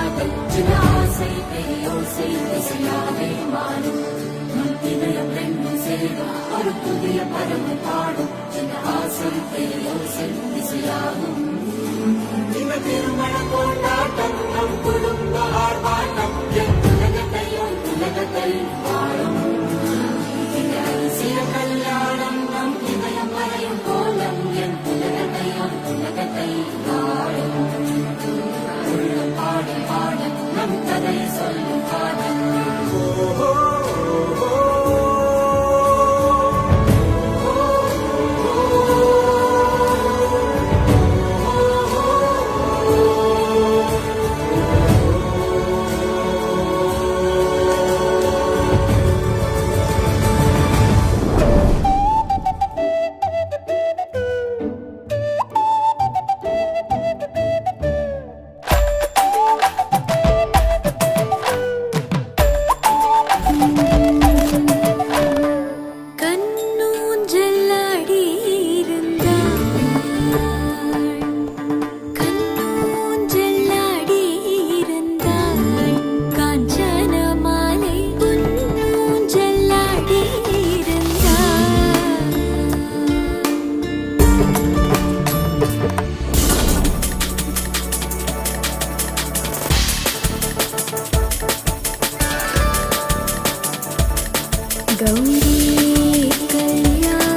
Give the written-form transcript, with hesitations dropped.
காதல் சில ஆசை பெரியோசை திசையாவே மாறும் நம் இதயம் ரெண்டும் சேரும் ஒரு புதிய பறவை பாடும் சில ஆசை பெரியோசை திசையாகும் திருமண கொண்டாட்டம் நம் குடும்ப ஆர்ப்பாட்டம் என் உலகத்தை வாழும் கல்யாணம் நம் இதயம் வரையும் கோலம் என் உலகத்தை வாழும் பாடும் பாடும் நம் கதை சொல்லும் பாடம் गौरी कल्याण